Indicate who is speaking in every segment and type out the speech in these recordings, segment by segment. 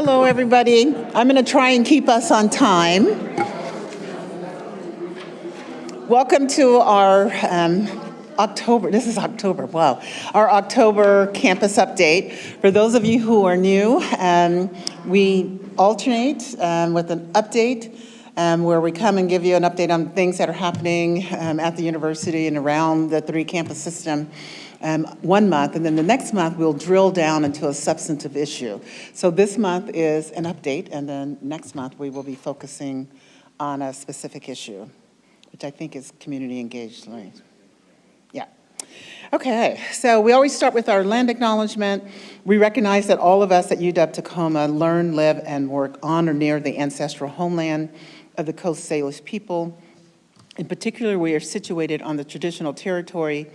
Speaker 1: Hello, everybody. I'm going to try and keep us on time. Welcome to our our October campus update. For those of you who are new, we alternate with an update where we come and give you an update on things that are happening at the university and around the three campus system. 1 month, and then the next month we'll drill down into a substantive issue. So this month is an update, and then next month we will be focusing on a specific issue, which I think is community engaged learning. Yeah. Okay, so we always start with our land acknowledgement. We recognize that all of us at UW Tacoma learn, live, and work on or near the ancestral homeland of the Coast Salish people. In particular, we are situated on the traditional territory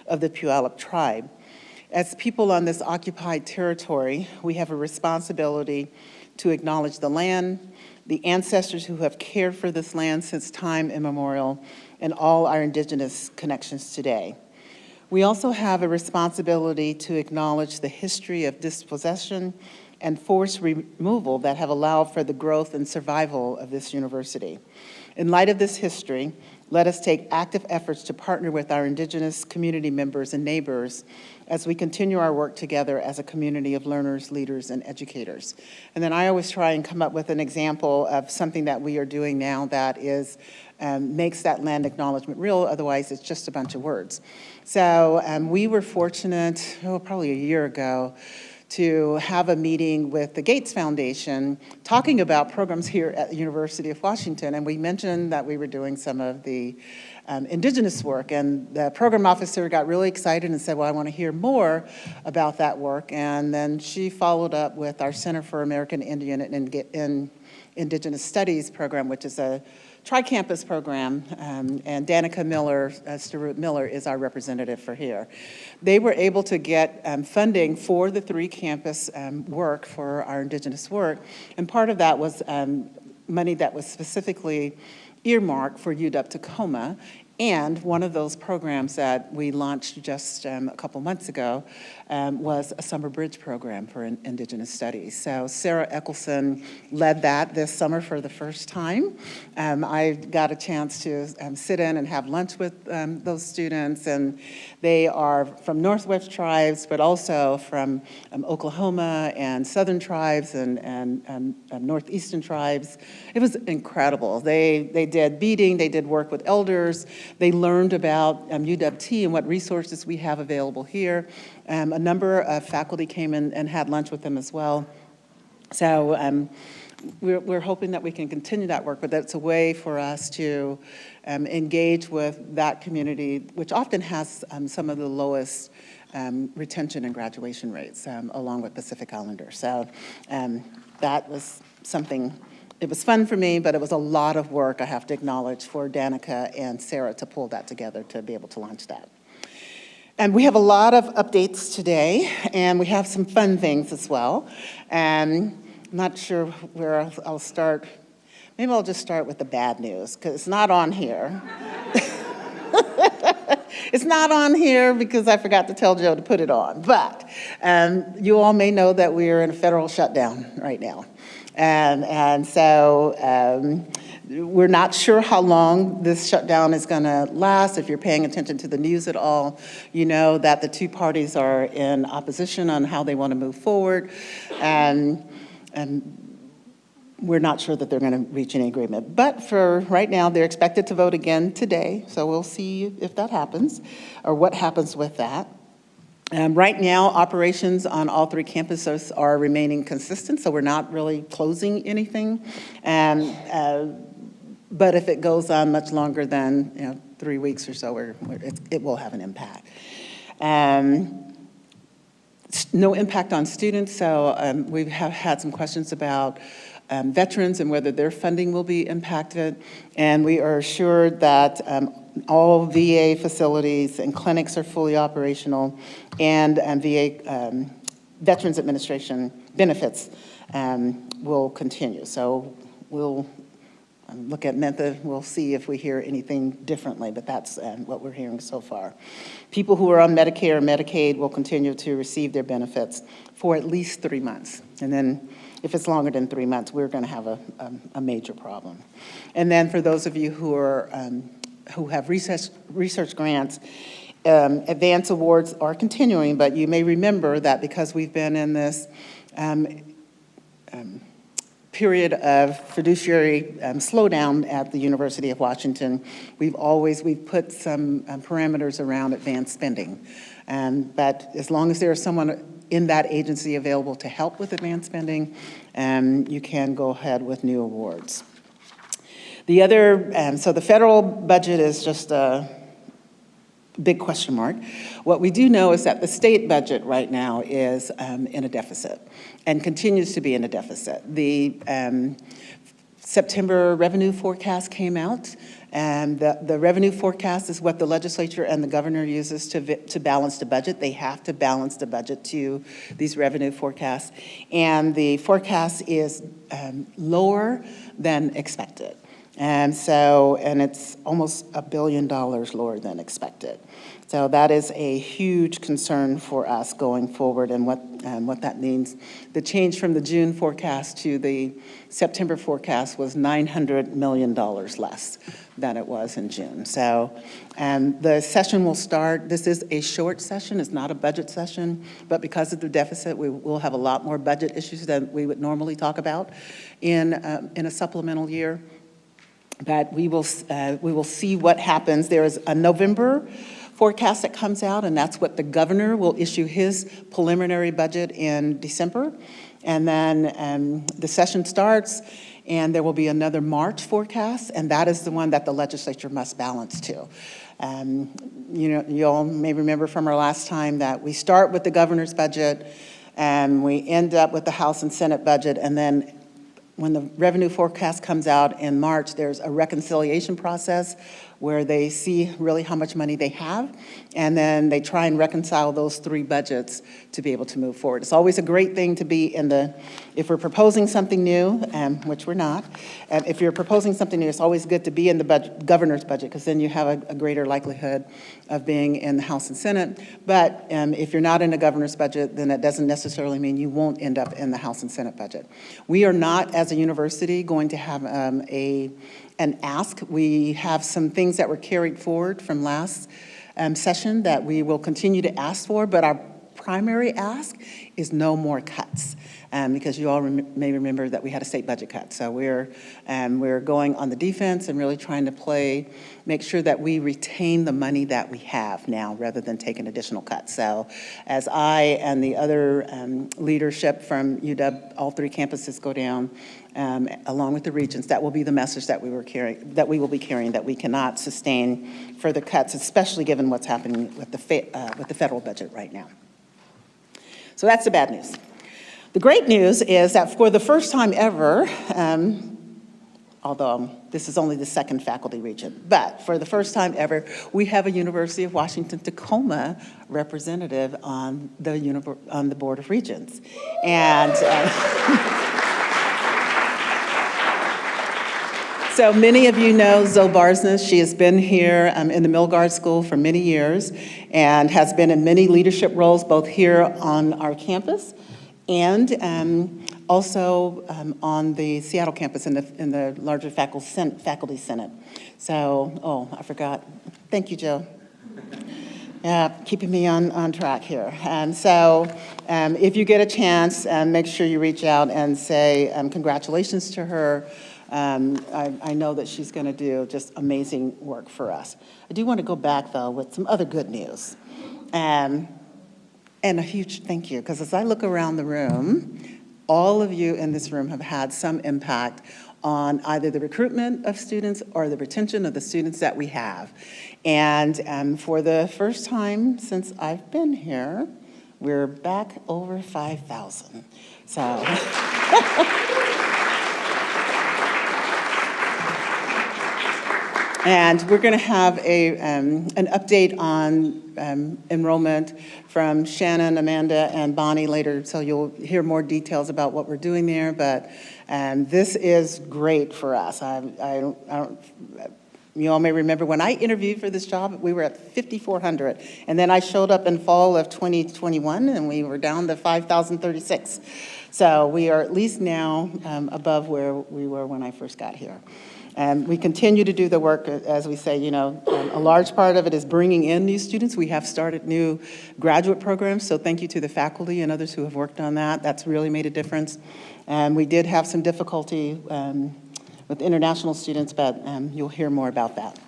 Speaker 1: of the Puyallup tribe. As people on this occupied territory, we have a responsibility to acknowledge the land, the ancestors who have cared for this land since time immemorial, and all our indigenous connections today. We also have a responsibility to acknowledge the history of dispossession and forced removal that have allowed for the growth and survival of this university. In light of this history, let us take active efforts to partner with our indigenous community members and neighbors as we continue our work together as a community of learners, leaders, and educators. And then I always try and come up with an example of something that we are doing now that is makes that land acknowledgement real, otherwise it's just a bunch of words. So we were fortunate, probably a year ago, to have a meeting with the Gates Foundation talking about programs here at the University of Washington. And we mentioned that we were doing some of the indigenous work. And the program officer got really excited and said, well, I want to hear more about that work. And then she followed up with our Center for American Indian and Indigenous Studies program, which is a tri-campus program, and Danica Miller, Starut Miller is our representative for here. They were able to get funding for the three campus work for our indigenous work, and part of that was money that was specifically earmarked for UW Tacoma. And one of those programs that we launched just a couple months ago was a summer bridge program for Indigenous Studies. So Sarah Eckelson led that this summer for the first time. I got a chance to sit in and have lunch with those students, and they are from Northwest tribes, but also from Oklahoma and Southern tribes and Northeastern tribes. It was incredible. They did beading, they did work with elders. They learned about UW-T and what resources we have available here. A number of faculty came in and had lunch with them as well. So we're hoping that we can continue that work, but that's a way for us to engage with that community, which often has some of the lowest retention and graduation rates, along with Pacific Islanders. So that was something. It was fun for me, but it was a lot of work, I have to acknowledge, for Danica and Sarah to pull that together to be able to launch that. And we have a lot of updates today, and we have some fun things as well. I'm not sure where I'll start. Maybe I'll just start with the bad news, because it's not on here. It's not on here because I forgot to tell Joe to put it on. But you all may know that we are in a federal shutdown right now. And so we're not sure how long this shutdown is going to last. If you're paying attention to the news at all, you know that the two parties are in opposition on how they want to move forward. And we're not sure that they're going to reach any agreement. But for right now, they're expected to vote again today. So we'll see if that happens or what happens with that. Right now, operations on all three campuses are remaining consistent, so we're not really closing anything. But if it goes on much longer than 3 weeks or so, it will have an impact. No impact on students, so we have had some questions about veterans and whether their funding will be impacted. And we are assured that all VA facilities and clinics are fully operational, and VA Veterans Administration benefits will continue. So we'll look at Mentha, we'll see if we hear anything differently, but that's what we're hearing so far. People who are on Medicare or Medicaid will continue to receive their benefits for at least 3 months. And then if it's longer than 3 months, we're going to have a major problem. And then for those of you who have research grants, advance awards are continuing, but you may remember that because we've been in this period of fiduciary slowdown at the University of Washington, we've put some parameters around advanced spending. But as long as there's someone in that agency available to help with advanced spending, you can go ahead with new awards. The other, so the federal budget is just a big question mark. What we do know is that the state budget right now is in a deficit and continues to be in a deficit. The September revenue forecast came out, and the revenue forecast is what the legislature and the governor uses to balance the budget. They have to balance the budget to these revenue forecasts, and the forecast is lower than expected. And it's almost $1 billion lower than expected. So that is a huge concern for us going forward, and what that means. The change from the June forecast to the September forecast was $900 million less than it was in June. So the session will start. This is a short session. It's not a budget session, but because of the deficit, we will have a lot more budget issues than we would normally talk about in a supplemental year. But we will see what happens. There is a November forecast that comes out, and that's what the governor will issue his preliminary budget in December. And then the session starts, and there will be another March forecast, and that is the one that the legislature must balance to. You all may remember from our last time that we start with the governor's budget, and we end up with the House and Senate budget, and then when the revenue forecast comes out in March, there's a reconciliation process where they see really how much money they have, and then they try and reconcile those three budgets to be able to move forward. It's always a great thing to be if we're proposing something new, which we're not, if you're proposing something new, it's always good to be in the governor's budget, because then you have a greater likelihood of being in the House and Senate. But if you're not in the governor's budget, then that doesn't necessarily mean you won't end up in the House and Senate budget. We are not, as a university, going to have an ask. We have some things that were carried forward from last session that we will continue to ask for, but our primary ask is no more cuts, because you all may remember that we had a state budget cut. So we're going on the defense and really trying to make sure that we retain the money that we have now rather than taking additional cuts. So as I and the other leadership from UW, all three campuses go down, along with the regents, that will be the message that we will be carrying, that we cannot sustain further cuts, especially given what's happening with the federal budget right now. So that's the bad news. The great news is that for the first time ever, although this is only the second faculty regent, but for the first time ever, we have a University of Washington Tacoma representative on the Board of Regents. And so many of you know Zoe Barsness. She has been here in the Milgard School for many years and has been in many leadership roles, both here on our campus and also on the Seattle campus in the larger faculty senate. So, I forgot. Thank you, Joe. Yeah, keeping me on track here. So if you get a chance, make sure you reach out and say congratulations to her. I know that she's going to do just amazing work for us. I do want to go back, though, with some other good news. And a huge thank you, because as I look around the room, all of you in this room have had some impact on either the recruitment of students or the retention of the students that we have. And for the first time since I've been here, we're back over 5,000. So. And we're going to have an update on enrollment from Shannon, Amanda, and Bonnie later, so you'll hear more details about what we're doing there. But this is great for us. You all may remember when I interviewed for this job, we were at 5,400. And then I showed up in fall of 2021, and we were down to 5,036. So we are at least now above where we were when I first got here. And we continue to do the work, as we say, you know, a large part of it is bringing in new students. We have started new graduate programs, so thank you to the faculty and others who have worked on that. That's really made a difference. And we did have some difficulty with international students, but you'll hear more about that.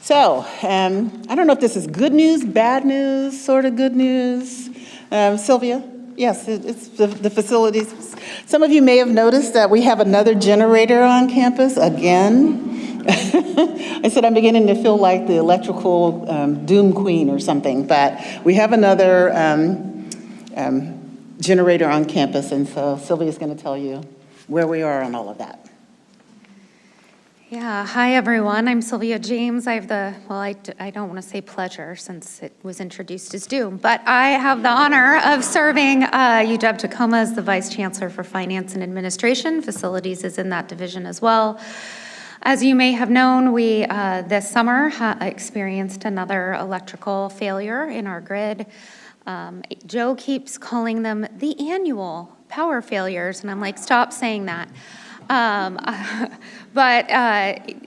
Speaker 1: So, I don't know if this is good news, bad news, sort of good news. Sylvia? Yes, it's the facilities. Some of you may have noticed that we have another generator on campus again. I said I'm beginning to feel like the electrical doom queen or something, but we have another generator on campus, and so Sylvia's going to tell you where we are on all of that.
Speaker 2: Yeah, hi everyone. I'm Sylvia James. I have I don't want to say pleasure since it was introduced as doom, but I have the honor of serving UW Tacoma as the Vice Chancellor for Finance and Administration. Facilities is in that division as well. As you may have known, we this summer experienced another electrical failure in our grid. Joe keeps calling them the annual power failures, and I'm like, stop saying that. But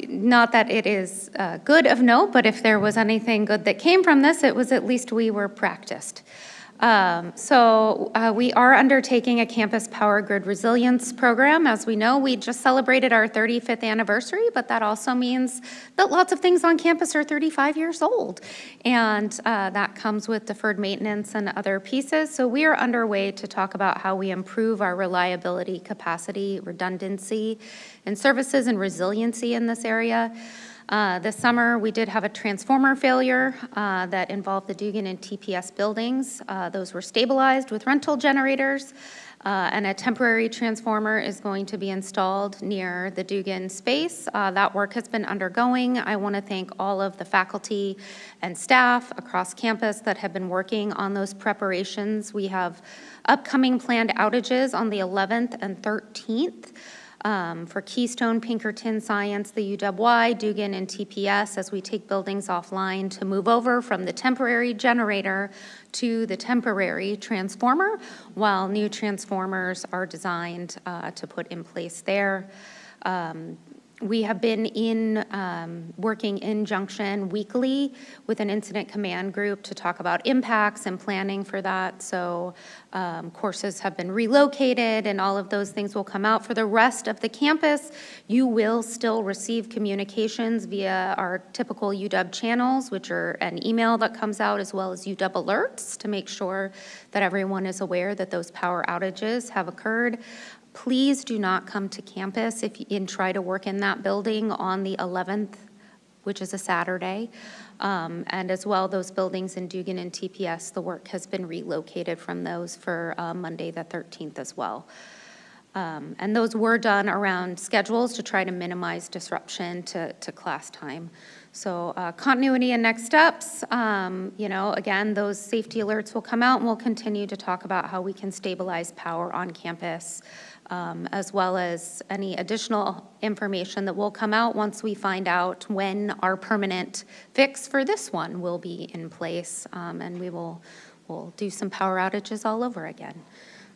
Speaker 2: not that it is good of note, but if there was anything good that came from this, it was at least we were practiced. So we are undertaking a campus power grid resilience program. As we know, we just celebrated our 35th anniversary, but that also means that lots of things on campus are 35 years old. And that comes with deferred maintenance and other pieces. So we are underway to talk about how we improve our reliability, capacity, redundancy, and services and resiliency in this area. This summer, we did have a transformer failure that involved the Dugan and TPS buildings. Those were stabilized with rental generators, and a temporary transformer is going to be installed near the Dugan space. That work has been undergoing. I want to thank all of the faculty and staff across campus that have been working on those preparations. We have upcoming planned outages on the 11th and 13th. For Keystone, Pinkerton, Science, the UW, Dugan, and TPS as we take buildings offline to move over from the temporary generator to the temporary transformer, while new transformers are designed to put in place there. We have been working in junction weekly with an incident command group to talk about impacts and planning for that. So courses have been relocated and all of those things will come out. For the rest of the campus, you will still receive communications via our typical UW channels, which are an email that comes out as well as UW alerts to make sure that everyone is aware that those power outages have occurred. Please do not come to campus and try to work in that building on the 11th, which is a Saturday. And as well, those buildings in Dugan and TPS, the work has been relocated from those for Monday the 13th as well. And those were done around schedules to try to minimize disruption to class time. So continuity and next steps, again, those safety alerts will come out and we'll continue to talk about how we can stabilize power on campus, as well as any additional information that will come out once we find out when our permanent fix for this one will be in place, and we'll do some power outages all over again.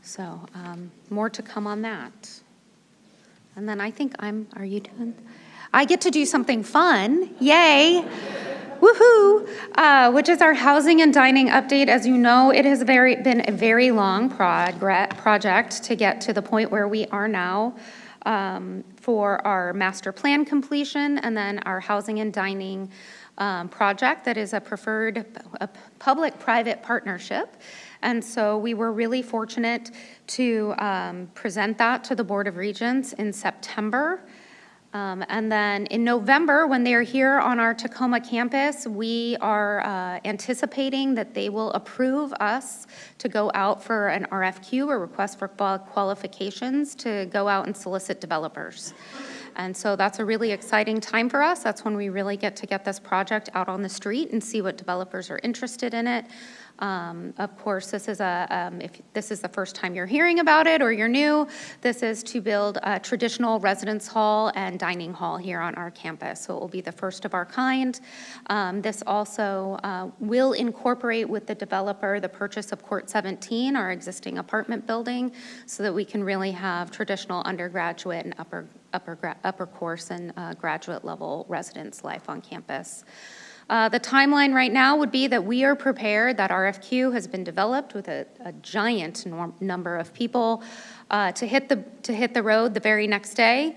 Speaker 2: So more to come on that. And then I think are you doing? I get to do something fun, yay, woohoo, which is our housing and dining update. As you know, it has been a very long project to get to the point where we are now for our master plan completion and then our housing and dining project that is a preferred public-private partnership. And so we were really fortunate to present that to the Board of Regents in September. And then in November, when they're here on our Tacoma campus, we are anticipating that they will approve us to go out for an RFQ, or request for qualifications, to go out and solicit developers. And so that's a really exciting time for us. That's when we really get to get this project out on the street and see what developers are interested in it. Of course, this is if this is the first time you're hearing about it or you're new, this is to build a traditional residence hall and dining hall here on our campus. So it will be the first of our kind. This also will incorporate with the developer the purchase of Court 17, our existing apartment building, so that we can really have traditional undergraduate and upper course and graduate level residence life on campus. The timeline right now would be that we are prepared, that RFQ has been developed with a giant number of people to hit the road the very next day.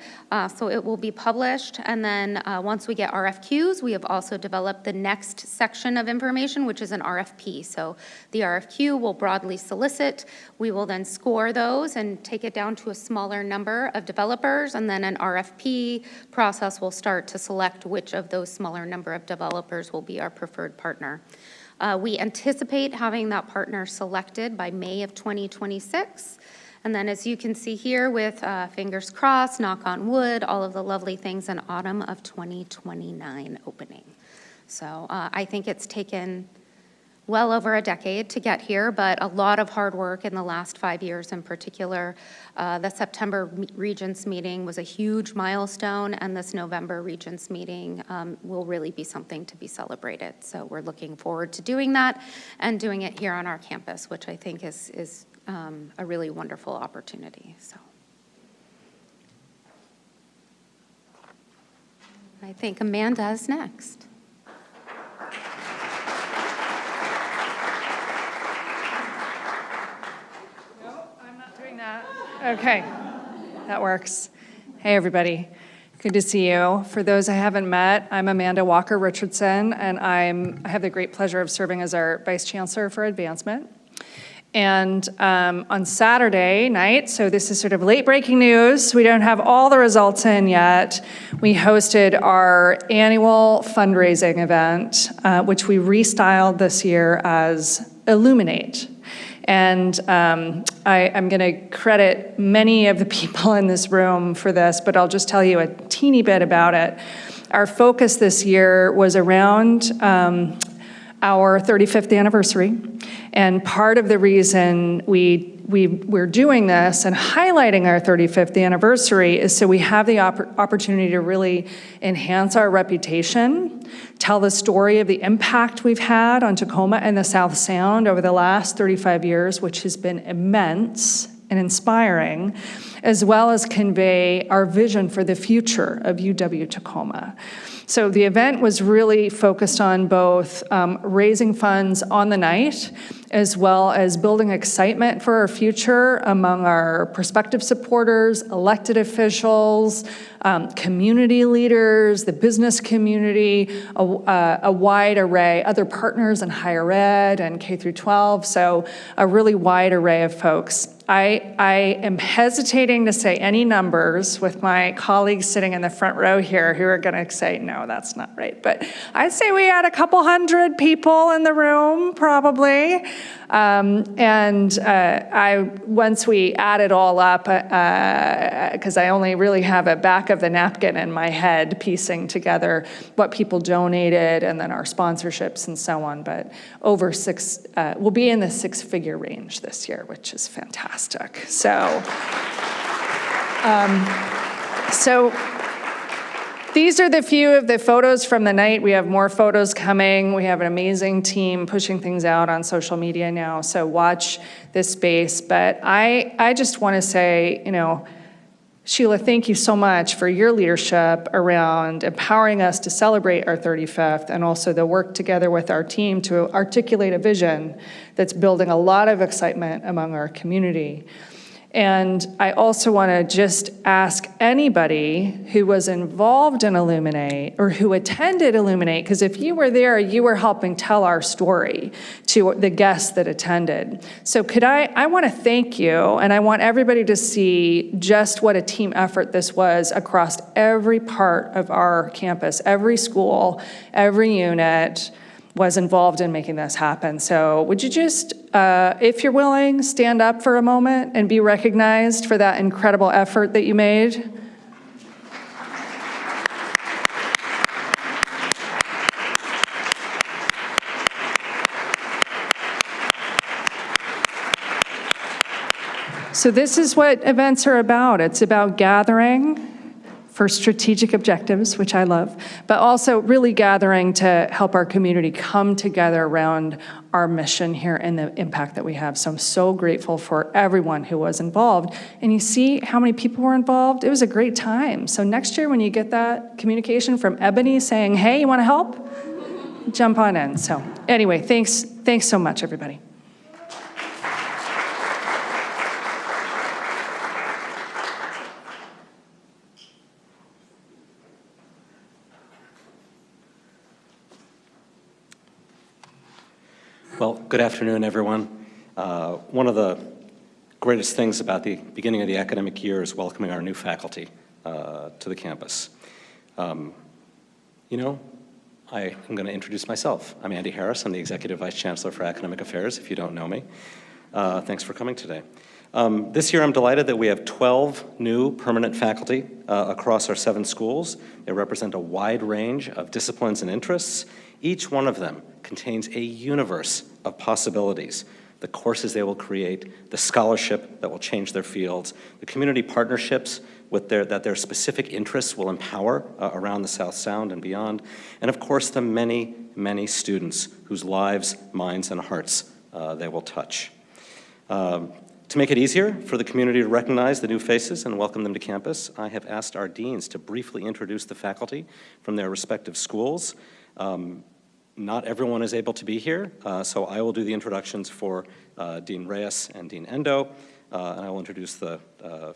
Speaker 2: So it will be published, and then once we get RFQs, we have also developed the next section of information, which is an RFP. So the RFQ will broadly solicit. We will then score those and take it down to a smaller number of developers, and then an RFP process will start to select which of those smaller number of developers will be our preferred partner. We anticipate having that partner selected by May of 2026. And then as you can see here with fingers crossed, knock on wood, all of the lovely things in autumn of 2029 opening. So I think it's taken well over a decade to get here, but a lot of hard work in the last 5 years in particular. The September Regents meeting was a huge milestone, and this November Regents meeting will really be something to be celebrated. So we're looking forward to doing that and doing it here on our campus, which I think is a really wonderful opportunity. So I think Amanda is next.
Speaker 3: Okay, that works. Hey, everybody. Good to see you. For those I haven't met, I'm Amanda Walker Richardson, and I have the great pleasure of serving as our Vice Chancellor for Advancement. And on Saturday night, so this is sort of late breaking news, we don't have all the results in yet, we hosted our annual fundraising event, which we restyled this year as Illuminate. And I'm going to credit many of the people in this room for this, but I'll just tell you a teeny bit about it. Our focus this year was around our 35th anniversary, and part of the reason we're doing this and highlighting our 35th anniversary is so we have the opportunity to really enhance our reputation, tell the story of the impact we've had on Tacoma and the South Sound over the last 35 years, which has been immense and inspiring, as well as convey our vision for the future of UW-Tacoma. So the event was really focused on both raising funds on the night, as well as building excitement for our future among our prospective supporters, elected officials, community leaders, the business community, a wide array, other partners in higher ed and K through 12, so a really wide array of folks. I am hesitating to say any numbers with my colleagues sitting in the front row here who are going to say, no, that's not right. But I'd say we had a couple hundred people in the room, probably. Once we add it all up, because I only really have a back of the napkin in my head piecing together what people donated and then our sponsorships and so on, but we'll be in the six-figure range this year, which is fantastic. So these are the few of the photos from the night. We have more photos coming. We have an amazing team pushing things out on social media now, so watch this space. But I just want to say, Sheila, thank you so much for your leadership around empowering us to celebrate our 35th, and also the work together with our team to articulate a vision that's building a lot of excitement among our community. And I also want to just ask anybody who was involved in Illuminate or who attended Illuminate, because if you were there, you were helping tell our story to the guests that attended. So I want to thank you, and I want everybody to see just what a team effort this was across every part of our campus, every school, every unit was involved in making this happen. So would you just, if you're willing, stand up for a moment and be recognized for that incredible effort that you made? So this is what events are about. It's about gathering for strategic objectives, which I love, but also really gathering to help our community come together around our mission here and the impact that we have. So I'm so grateful for everyone who was involved. And you see how many people were involved? It was a great time. So next year when you get that communication from Ebony saying, hey, you wanna help? Jump on in. So anyway, thanks so much, everybody.
Speaker 4: Well, good afternoon, everyone. One of the greatest things about the beginning of the academic year is welcoming our new faculty to the campus. You know, I am going to introduce myself. I'm Andy Harris. I'm the Executive Vice Chancellor for Academic Affairs, if you don't know me. Thanks for coming today. This year, I'm delighted that we have 12 new permanent faculty across our 7 schools. They represent a wide range of disciplines and interests. Each one of them contains a universe of possibilities. The courses they will create, the scholarship that will change their fields, the community partnerships that their specific interests will empower around the South Sound and beyond, and of course the many, many students whose lives, minds, and hearts they will touch. To make it easier for the community to recognize the new faces and welcome them to campus, I have asked our deans to briefly introduce the faculty from their respective schools. Not everyone is able to be here, so I will do the introductions for Dean Reyes and Dean Endo, and I will introduce the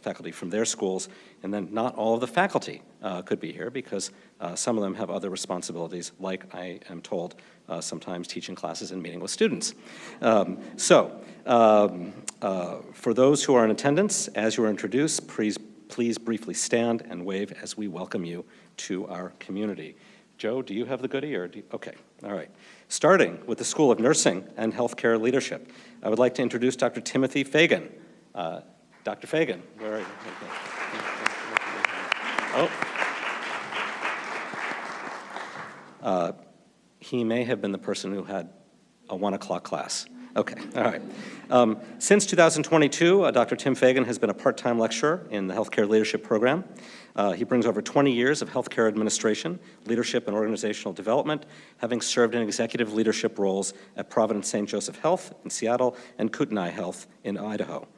Speaker 4: faculty from their schools, and then not all of the faculty could be here because some of them have other responsibilities, like I am told sometimes teaching classes and meeting with students. For those who are in attendance, as you are introduced, please briefly stand and wave as we welcome you to our community. Joe, do you have the goodie, or do you? Okay, all right. Starting with the School of Nursing and Healthcare Leadership, I would like to introduce Dr. Timothy Fagan. Dr. Fagan, where are you? Oh. He may have been the person who had a 1 o'clock class. Okay, all right. Since 2022, Dr. Tim Fagan has been a part-time lecturer in the Healthcare Leadership Program. He brings over 20 years of healthcare administration, leadership, and organizational development, having served in executive leadership roles at Providence St. Joseph Health in Seattle and Kootenai Health in Idaho.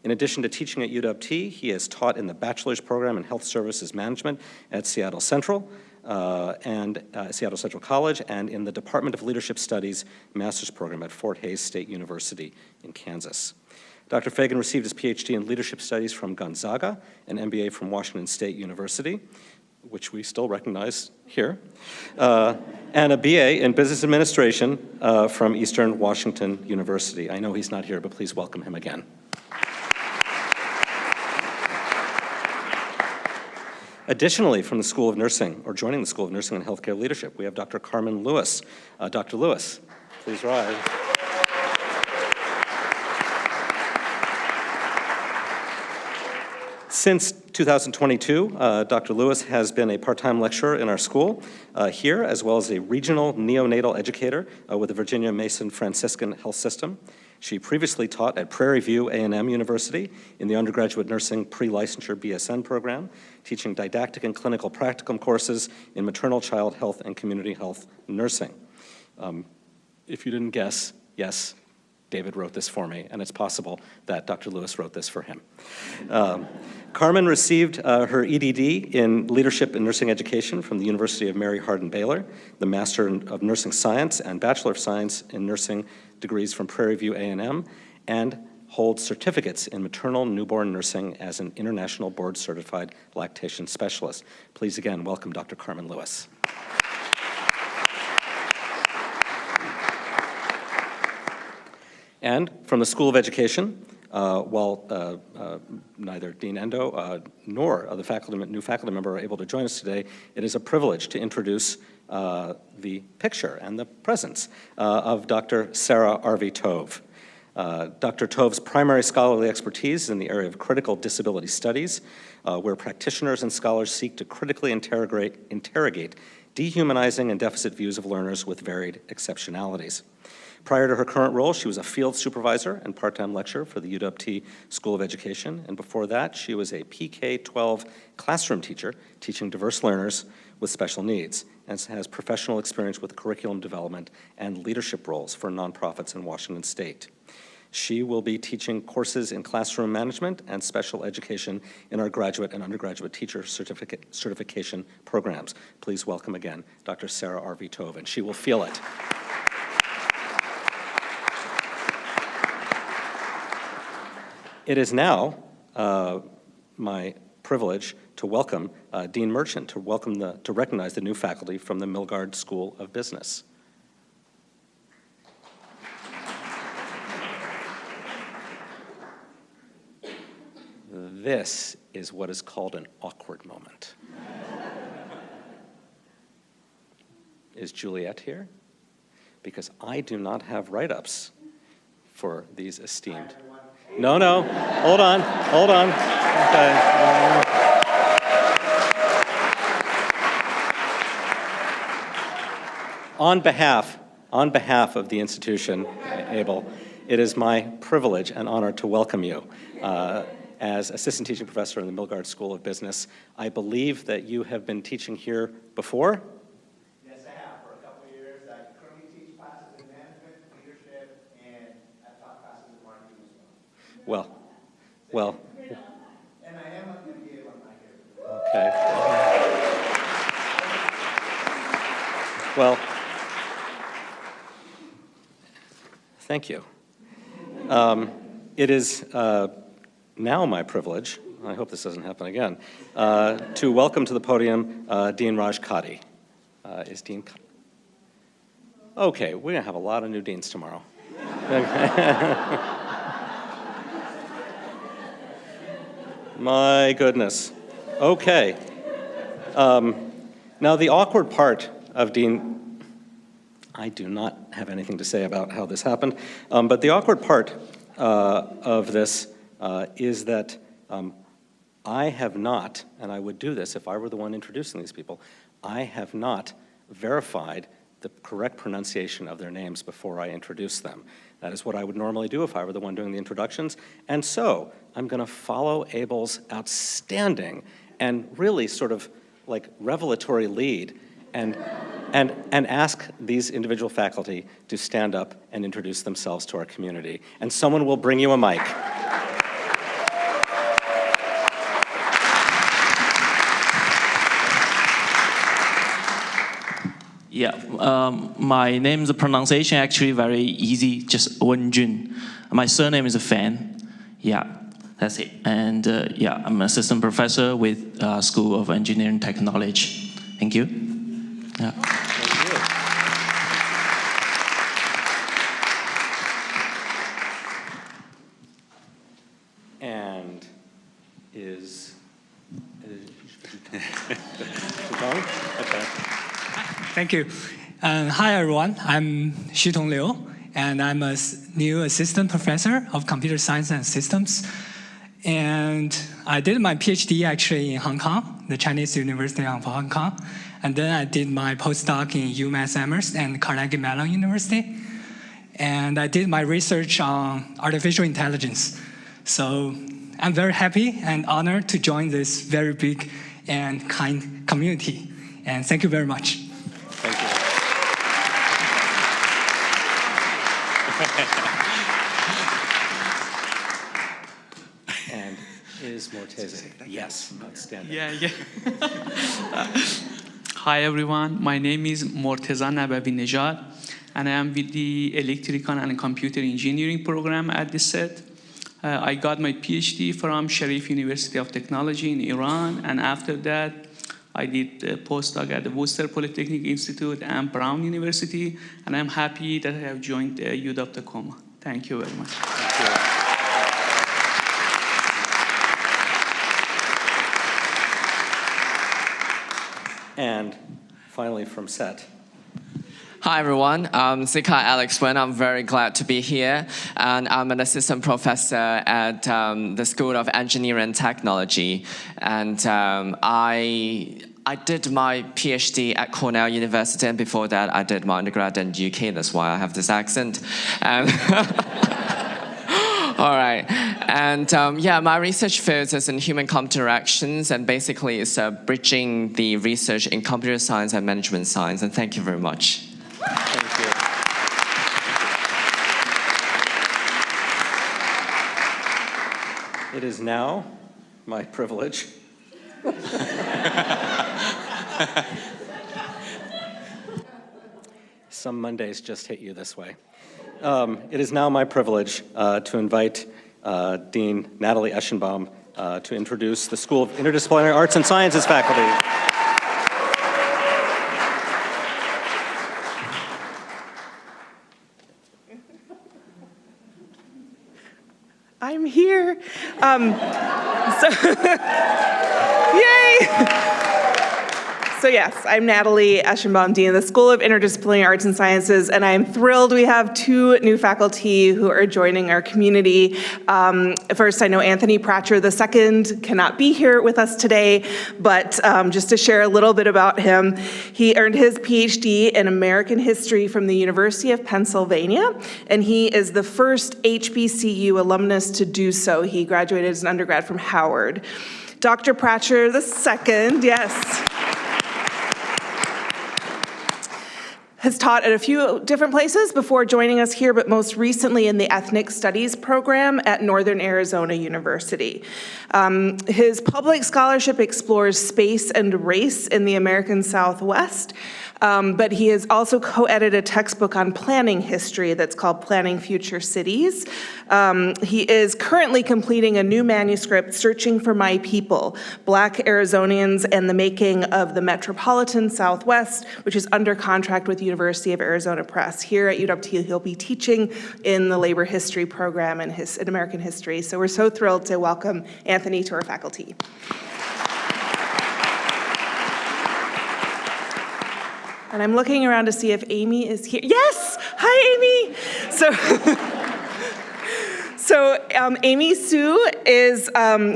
Speaker 4: In addition to teaching at UW-T, he has taught in the bachelor's program in health services management at Seattle Central Seattle Central College, and in the Department of Leadership Studies master's program at Fort Hays State University in Kansas. Dr. Fagan received his PhD in leadership studies from Gonzaga, an MBA from Washington State University, which we still recognize here, and a BA in business administration from Eastern Washington University. I know he's not here, but please welcome him again. Additionally, from the School of Nursing, or joining the School of Nursing and Healthcare Leadership, we have Dr. Carmen Lewis. Dr. Lewis, please rise. Since 2022, Dr. Lewis has been a part-time lecturer in our school here, as well as a regional neonatal educator with the Virginia Mason Franciscan Health System. She previously taught at Prairie View A&M University in the undergraduate nursing pre-licensure BSN program, teaching didactic and clinical practicum courses in maternal child health and community health nursing. If you didn't guess, yes, David wrote this for me, and it's possible that Dr. Lewis wrote this for him. Carmen received her EDD in Leadership in Nursing Education from the University of Mary Hardin-Baylor, the Master of Nursing Science and Bachelor of Science in Nursing degrees from Prairie View A&M, and holds certificates in maternal newborn nursing as an international board-certified lactation specialist. Please again welcome Dr. Carmen Lewis. And from the School of Education, while neither Dean Endo nor the new faculty member are able to join us today, it is a privilege to introduce the picture and the presence of Dr. Sarah Arvey-Tove. Dr. Tove's primary scholarly expertise is in the area of critical disability studies, where practitioners and scholars seek to critically interrogate dehumanizing and deficit views of learners with varied exceptionalities. Prior to her current role, she was a field supervisor and part-time lecturer for the UW School of Education, and before that, she was a PK-12 classroom teacher teaching diverse learners with special needs, and has professional experience with curriculum development and leadership roles for nonprofits in Washington State. She will be teaching courses in classroom management and special education in our graduate and undergraduate teacher certification programs. Please welcome again Dr. Sarah R.V. Tove, and she will feel it. It is now my privilege to welcome Dean Merchant, to recognize the new faculty from the Milgard School of Business. This is what is called an awkward moment. Is Juliet here? Because I do not have write-ups for these esteemed. No, hold on. Okay. On behalf of the institution, Abel, it is my privilege and honor to welcome you as assistant teaching professor in the Milgard School of Business. I believe that you have been teaching here before?
Speaker 5: Yes, I have, for a couple of years. I currently teach classes in management, leadership, and I've taught classes in marketing as well.
Speaker 4: Well.
Speaker 5: And I am an MBA alumni here.
Speaker 4: Okay. Well, thank you. It is now my privilege, I hope this doesn't happen again, to welcome to the podium Dean Raj Kadi. Is Dean? Okay, we're gonna have a lot of new deans tomorrow. My goodness. Okay. Now the awkward part of Dean, I do not have anything to say about how this happened, but the awkward part of this is that I have not, and I would do this if I were the one introducing these people, I have not verified the correct pronunciation of their names before I introduce them. That is what I would normally do if I were the one doing the introductions. And so I'm going to follow Abel's outstanding and really sort of like revelatory lead and ask these individual faculty to stand up and introduce themselves to our community. And someone will bring you a mic.
Speaker 6: Yeah, my name's pronunciation actually very easy, just Wenjun. My surname is Fan. Yeah, that's it. And yeah, I'm an assistant professor with School of Engineering Technology. Thank you. Yeah.
Speaker 4: Thank you. And is okay.
Speaker 7: Thank you. Hi, everyone. I'm Xutong Liu, and I'm a new assistant professor of computer science and systems. And I did my PhD actually in Hong Kong, the Chinese University of Hong Kong. And then I did my postdoc in UMass Amherst and Carnegie Mellon University. And I did my research on artificial intelligence. So I'm very happy and honored to join this very big and kind community. And thank you very much.
Speaker 4: Thank you. And is Morteza? Yes, outstanding.
Speaker 8: Yeah. Hi, everyone. My name is Morteza Nabavi Nejad, and I am with the Electrical and Computer Engineering program at the SET. I got my PhD from Sharif University of Technology in Iran, and after that, I did a postdoc at the Worcester Polytechnic Institute and Brown University, and I'm happy that I have joined UW Tacoma. Thank you very much.
Speaker 4: Thank you. And finally from SET.
Speaker 9: Hi everyone, I'm Zika Alex Wen. I'm very glad to be here, and I'm an assistant professor at the School of Engineering and Technology. And I did my PhD at Cornell University, and before that, I did my undergrad in UK. That's why I have this accent. And all right. And yeah, my research field is in human-computer interactions, and basically it's bridging the research in computer science and management science. And thank you very much.
Speaker 4: Thank you. It is now my privilege Some Mondays just hit you this way. It is now my privilege to invite Dean Natalie Eschenbaum to introduce the School of Interdisciplinary Arts and Sciences faculty.
Speaker 10: I'm here. Yay! So yes, I'm Natalie Eschenbaum, Dean of the School of Interdisciplinary Arts and Sciences, and I'm thrilled we have two new faculty who are joining our community. First, I know Anthony Pratcher II cannot be here with us today, but just to share a little bit about him, he earned his PhD in American History from the University of Pennsylvania, and he is the first HBCU alumnus to do so. He graduated as an undergrad from Howard. Dr. Pratcher II, yes, has taught at a few different places before joining us here, but most recently in the Ethnic Studies program at Northern Arizona University. His public scholarship explores space and race in the American Southwest, but he has also co-edited a textbook on planning history that's called Planning Future Cities. He is currently completing a new manuscript, Searching for My People, Black Arizonians and the Making of the Metropolitan Southwest, which is under contract with University of Arizona Press. Here at UWT, he'll be teaching in the labor history program in American history. So we're so thrilled to welcome Anthony to our faculty. And I'm looking around to see if Amy is here. Yes! Hi, Amy! So Amy Sue is,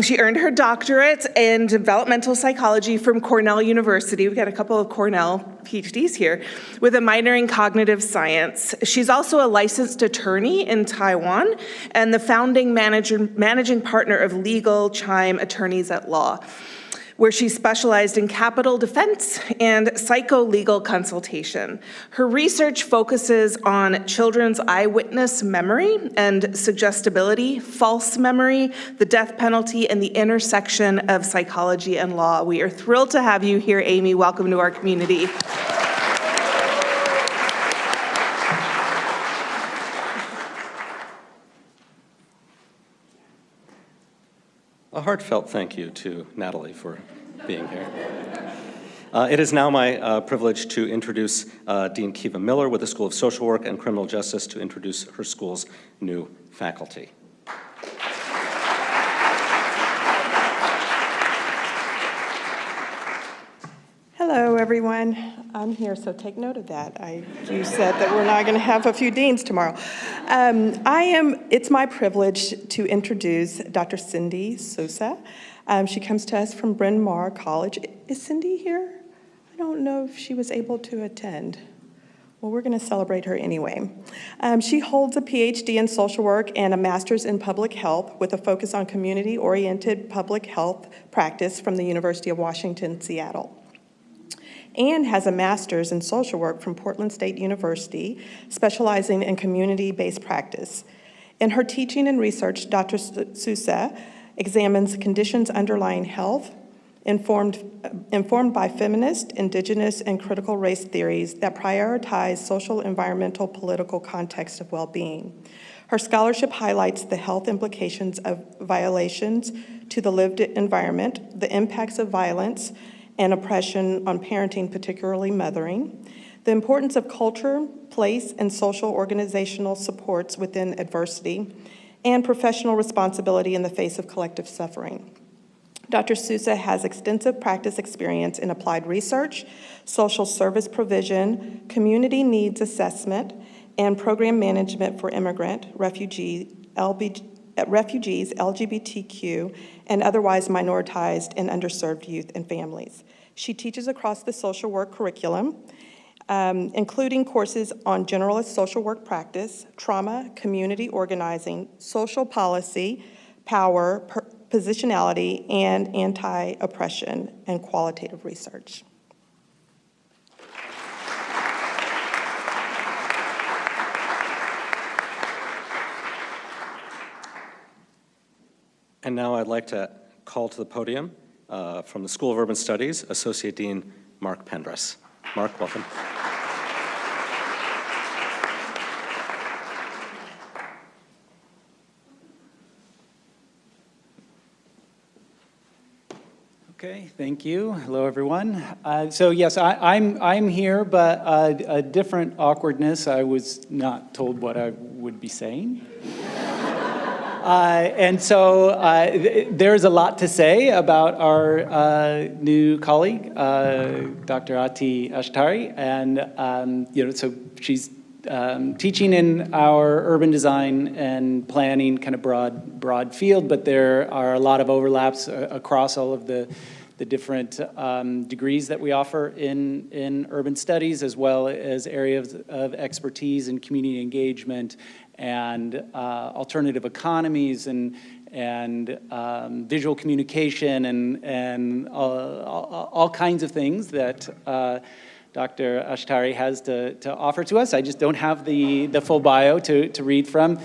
Speaker 10: she earned her doctorate in developmental psychology from Cornell University. We've got a couple of Cornell PhDs here, with a minor in cognitive science. She's also a licensed attorney in Taiwan and the founding managing partner of Legal Chime Attorneys at Law, where she specialized in capital defense and psycho-legal consultation. Her research focuses on children's eyewitness memory and suggestibility, false memory, the death penalty, and the intersection of psychology and law. We are thrilled to have you here, Amy. Welcome to our community.
Speaker 4: A heartfelt thank you to Natalie for being here. It is now my privilege to introduce Dean Kiva Miller with the School of Social Work and Criminal Justice to introduce her school's new faculty.
Speaker 11: Hello, everyone. I'm here, so take note of that. You said that we're not going to have a few deans tomorrow. It's my privilege to introduce Dr. Cindy Sousa. She comes to us from Bryn Mawr College. Is Cindy here? I don't know if she was able to attend. Well, we're going to celebrate her anyway. She holds a PhD in social work and a master's in public health with a focus on community-oriented public health practice from the University of Washington, Seattle, and has a master's in social work from Portland State University, specializing in community-based practice. In her teaching and research, Dr. Sousa examines conditions underlying health, informed by feminist, indigenous, and critical race theories that prioritize social, environmental, political context of well-being. Her scholarship highlights the health implications of violations to the lived environment, the impacts of violence and oppression on parenting, particularly mothering, the importance of culture, place, and social organizational supports within adversity, and professional responsibility in the face of collective suffering. Dr. Sousa has extensive practice experience in applied research, social service provision, community needs assessment, and program management for immigrant, refugees, LGBTQ, and otherwise minoritized and underserved youth and families. She teaches across the social work curriculum, including courses on generalist social work practice, trauma, community organizing, social policy, power, positionality, and anti-oppression and qualitative research.
Speaker 4: And now I'd like to call to the podium from the School of Urban Studies, Associate Dean Mark Pendress. Mark, welcome.
Speaker 12: Okay, thank you. Hello, everyone. So yes, I'm here, but a different awkwardness. I was not told what I would be saying. And so there's a lot to say about our new colleague, Dr. Ati Ashtari, and so she's teaching in our urban design and planning kind of broad field, but there are a lot of overlaps across all of the different degrees that we offer in urban studies, as well as areas of expertise in community engagement and alternative economies and visual communication and all kinds of things that Dr. Ashtari has to offer to us. I just don't have the full bio to read from.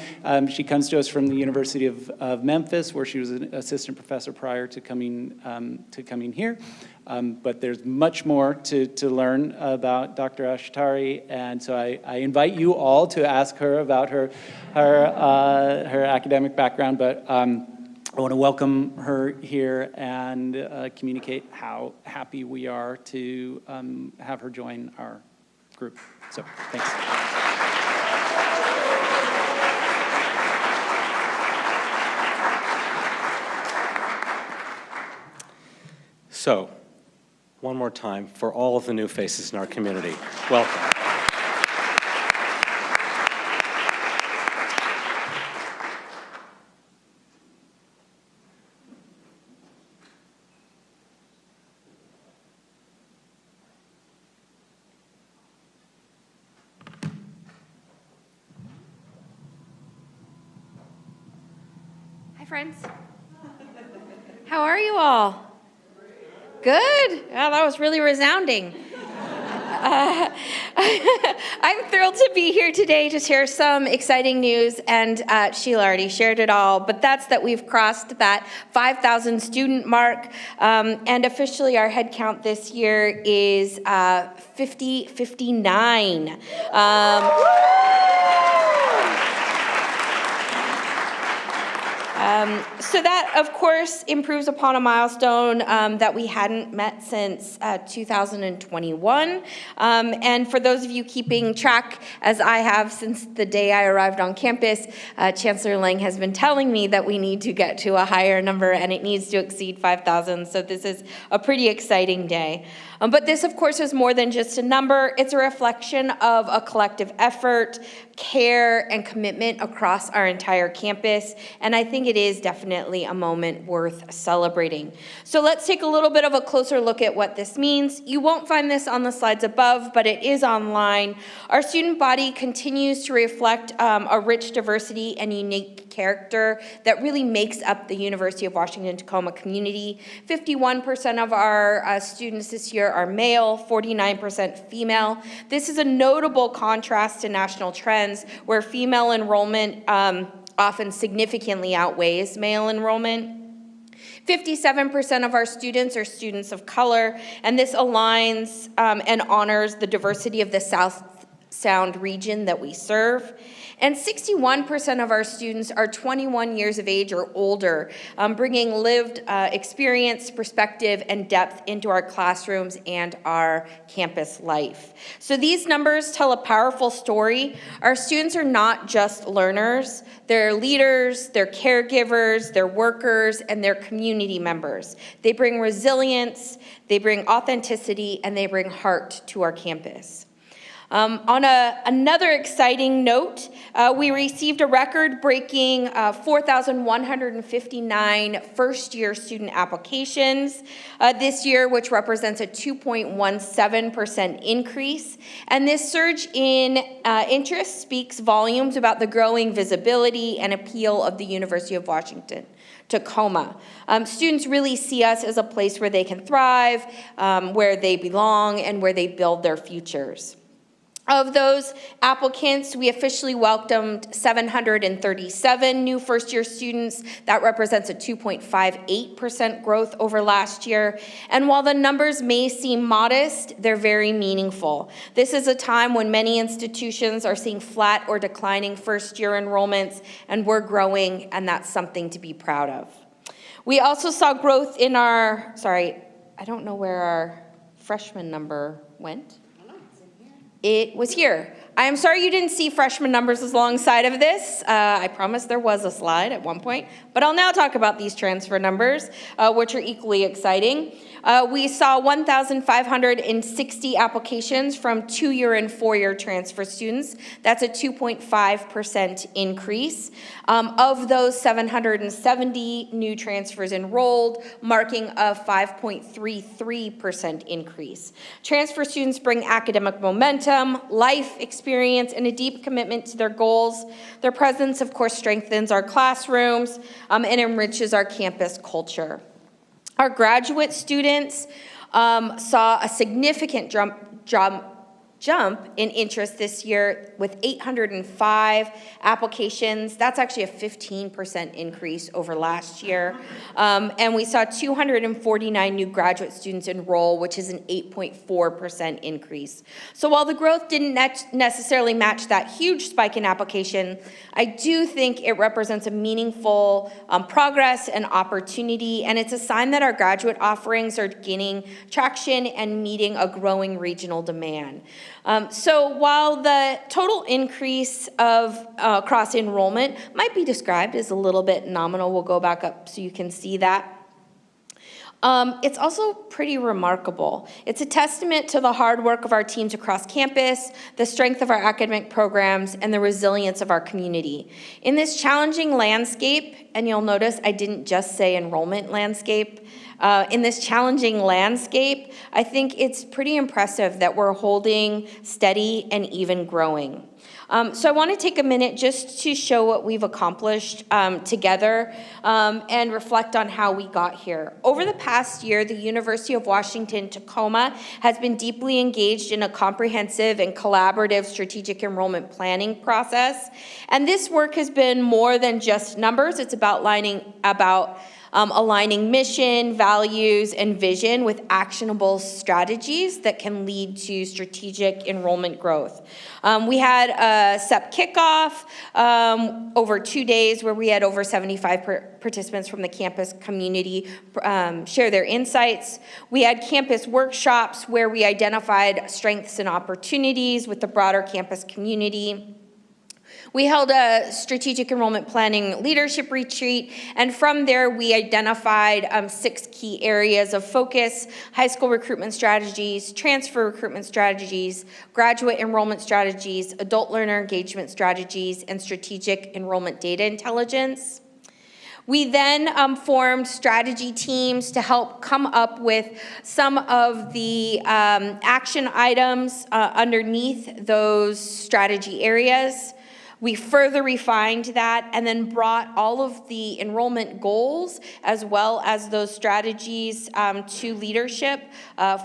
Speaker 12: She comes to us from the University of Memphis, where she was an assistant professor prior to coming here. But there's much more to learn about Dr. Ashtari, and so I invite you all to ask her about her academic background. But I want to welcome her here and communicate how happy we are to have her join our group. So, thanks.
Speaker 4: So, one more time for all of the new faces in our community, welcome.
Speaker 13: Hi, friends. How are you all? Good. Wow, that was really resounding. I'm thrilled to be here today to share some exciting news, and Sheila already shared it all, but that's that we've crossed that 5,000 student mark, and officially our head count this year is 59. So that, of course, improves upon a milestone that we hadn't met since 2021. And for those of you keeping track, as I have since the day I arrived on campus, Chancellor Lang has been telling me that we need to get to a higher number and it needs to exceed 5,000. So this is a pretty exciting day. But this, of course, is more than just a number. It's a reflection of a collective effort, care, and commitment across our entire campus. And I think it is definitely a moment worth celebrating. So let's take a little bit of a closer look at what this means. You won't find this on the slides above, but it is online. Our student body continues to reflect a rich diversity and unique character that really makes up the University of Washington-Tacoma community. 51% of our students this year are male, 49% female. This is a notable contrast to national trends where female enrollment often significantly outweighs male enrollment. 57% of our students are students of color, and this aligns and honors the diversity of the South Sound region that we serve. And 61% of our students are 21 years of age or older, bringing lived experience, perspective, and depth into our classrooms and our campus life. So these numbers tell a powerful story. Our students are not just learners, they're leaders, they're caregivers, they're workers, and they're community members. They bring resilience, they bring authenticity, and they bring heart to our campus. On another exciting note, we received a record-breaking 4,159 first-year student applications this year, which represents a 2.17% increase. And this surge in interest speaks volumes about the growing visibility and appeal of the University of Washington, Tacoma. Students really see us as a place where they can thrive, where they belong, and where they build their futures. Of those applicants, we officially welcomed 737 new first-year students. That represents a 2.58% growth over last year. And while the numbers may seem modest, they're very meaningful. This is a time when many institutions are seeing flat or declining first-year enrollments, and we're growing, and that's something to be proud of. We also saw growth in our, I don't know where our freshman number went. It was here. I am sorry you didn't see freshman numbers alongside of this. I promise there was a slide at one point, but I'll now talk about these transfer numbers, which are equally exciting. We saw 1,560 applications from 2-year and 4-year transfer students. That's a 2.5% increase. Of those, 770 new transfers enrolled, marking a 5.33% increase. Transfer students bring academic momentum, life experience, and a deep commitment to their goals. Their presence, of course, strengthens our classrooms and enriches our campus culture. Our graduate students saw a significant jump in interest this year with 805 applications. That's actually a 15% increase over last year. And we saw 249 new graduate students enroll, which is an 8.4% increase. So while the growth didn't necessarily match that huge spike in application, I do think it represents a meaningful progress and opportunity, and it's a sign that our graduate offerings are gaining traction and meeting a growing regional demand. So while the total increase of cross enrollment might be described as a little bit nominal, we'll go back up so you can see that. It's also pretty remarkable. It's a testament to the hard work of our teams across campus, the strength of our academic programs, and the resilience of our community. In this challenging landscape, and you'll notice I didn't just say enrollment landscape, in this challenging landscape, I think it's pretty impressive that we're holding steady and even growing. So I want to take a minute just to show what we've accomplished together and reflect on how we got here. Over the past year, the University of Washington, Tacoma has been deeply engaged in a comprehensive and collaborative strategic enrollment planning process. And this work has been more than just numbers. It's about aligning mission, values, and vision with actionable strategies that can lead to strategic enrollment growth. We had a SEP kickoff over 2 days where we had over 75 participants from the campus community share their insights. We had campus workshops where we identified strengths and opportunities with the broader campus community. We held a strategic enrollment planning leadership retreat, and from there we identified 6 key areas of focus: high school recruitment strategies, transfer recruitment strategies, graduate enrollment strategies, adult learner engagement strategies, and strategic enrollment data intelligence. We then formed strategy teams to help come up with some of the action items underneath those strategy areas. We further refined that and then brought all of the enrollment goals as well as those strategies to leadership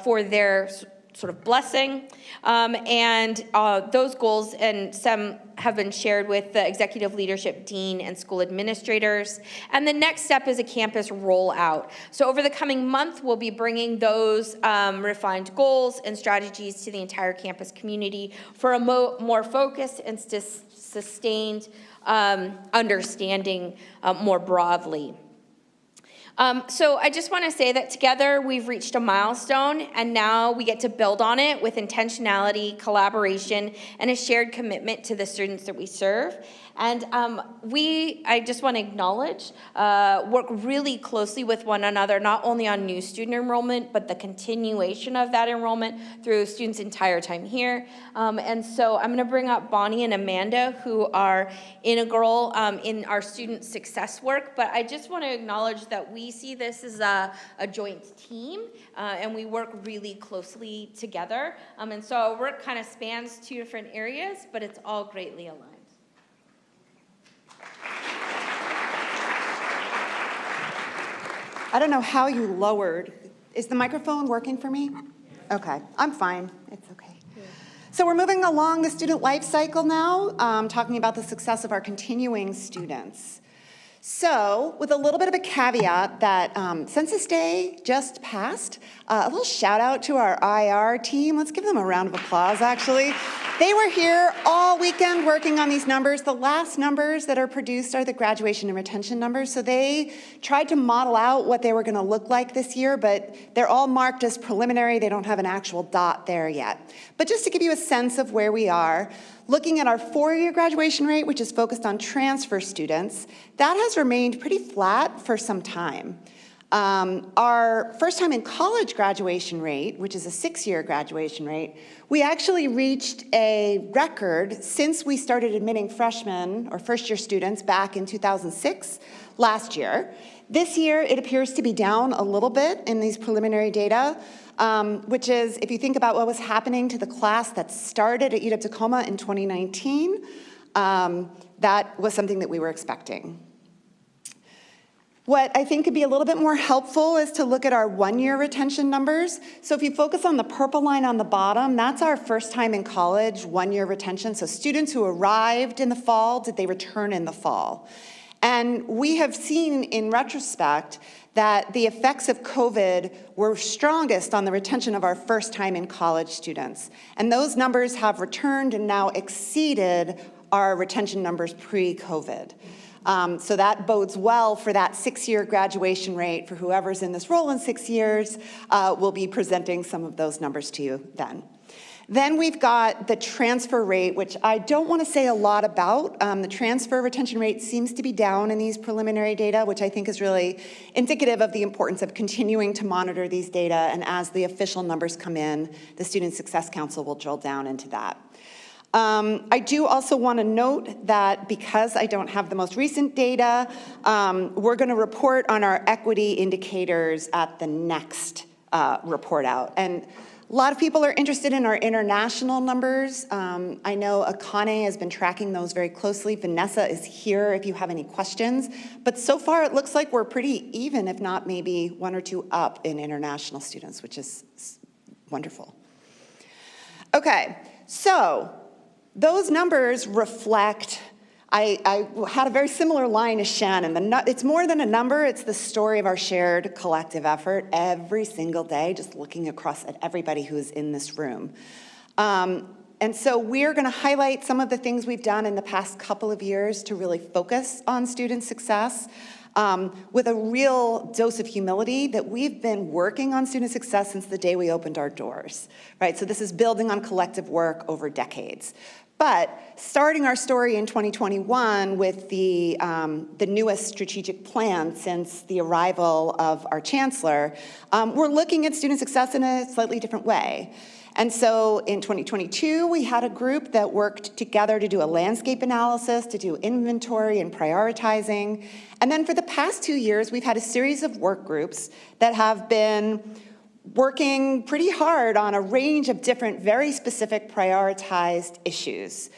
Speaker 13: for their sort of blessing. Those goals and some have been shared with the executive leadership, dean, and school administrators. And the next step is a campus rollout. So over the coming month, we'll be bringing those refined goals and strategies to the entire campus community for a more focused and sustained understanding more broadly. So I just want to say that together we've reached a milestone, and now we get to build on it with intentionality, collaboration, and a shared commitment to the students that we serve. And I just want to acknowledge, work really closely with one another, not only on new student enrollment, but the continuation of that enrollment through students' entire time here. And so I'm going to bring up Bonnie and Amanda, who are integral in our student success work. But I just want to acknowledge that we see this as a joint team, and we work really closely together. And so our work kind of spans two different areas, but it's all greatly aligned.
Speaker 14: I don't know how you lowered. Is the microphone working for me? Okay, I'm fine. It's okay. So we're moving along the student life cycle now, talking about the success of our continuing students. So, with a little bit of a caveat that Census Day just passed, a little shout out to our IR team. Let's give them a round of applause, actually. They were here all weekend working on these numbers. The last numbers that are produced are the graduation and retention numbers. So they tried to model out what they were going to look like this year, but they're all marked as preliminary. They don't have an actual dot there yet. But just to give you a sense of where we are, looking at our four-year graduation rate, which is focused on transfer students, that has remained pretty flat for some time. Our first time in college graduation rate, which is a six-year graduation rate, we actually reached a record since we started admitting freshmen or first-year students back in 2006, last year. This year, it appears to be down a little bit in these preliminary data, which is, if you think about what was happening to the class that started at UW Tacoma in 2019, that was something that we were expecting. What I think could be a little bit more helpful is to look at our one-year retention numbers. So if you focus on the purple line on the bottom, that's our first time in college one-year retention. So students who arrived in the fall, did they return in the fall? And we have seen in retrospect that the effects of COVID were strongest on the retention of our first time in college students. And those numbers have returned and now exceeded our retention numbers pre-COVID. So that bodes well for that six-year graduation rate for whoever's in this role in 6 years. We'll be presenting some of those numbers to you then. Then we've got the transfer rate, which I don't want to say a lot about. The transfer retention rate seems to be down in these preliminary data, which I think is really indicative of the importance of continuing to monitor these data. And as the official numbers come in, the Student Success Council will drill down into that. I do also want to note that because I don't have the most recent data, we're going to report on our equity indicators at the next report out. And a lot of people are interested in our international numbers. I know Akane has been tracking those very closely. Vanessa is here if you have any questions. But so far, it looks like we're pretty even, if not maybe one or two up in international students, which is wonderful. Okay, so those numbers reflect, I had a very similar line as Shannon. It's more than a number, it's the story of our shared collective effort every single day, just looking across at everybody who's in this room. And so we're going to highlight some of the things we've done in the past couple of years to really focus on student success, with a real dose of humility that we've been working on student success since the day we opened our doors, right? So this is building on collective work over decades. But starting our story in 2021 with the newest strategic plan since the arrival of our chancellor, we're looking at student success in a slightly different way. And so in 2022, we had a group that worked together to do a landscape analysis, to do inventory and prioritizing. And then for the past 2 years, we've had a series of work groups that have been working pretty hard on a range of different, very specific prioritized issues.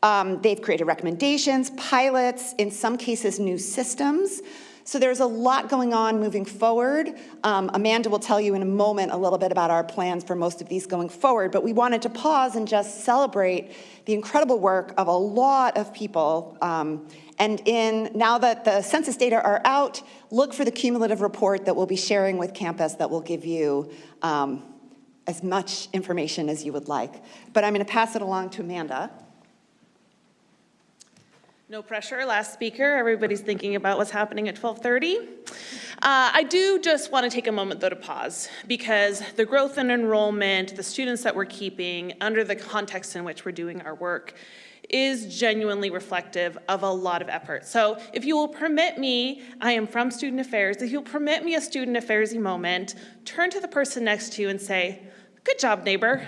Speaker 14: They've created recommendations, pilots, in some cases new systems. So there's a lot going on moving forward. Amanda will tell you in a moment a little bit about our plans for most of these going forward, but we wanted to pause and just celebrate the incredible work of a lot of people. And now that the census data are out, look for the cumulative report that we'll be sharing with campus that will give you as much information as you would like. But I'm going to pass it along to Amanda.
Speaker 10: No pressure, last speaker. Everybody's thinking about what's happening at 12:30. I do just want to take a moment, though, to pause, because the growth in enrollment, the students that we're keeping, under the context in which we're doing our work, is genuinely reflective of a lot of effort. So if you will permit me, I am from Student Affairs, if you'll permit me a Student Affairs-y moment, turn to the person next to you and say, "Good job, neighbor."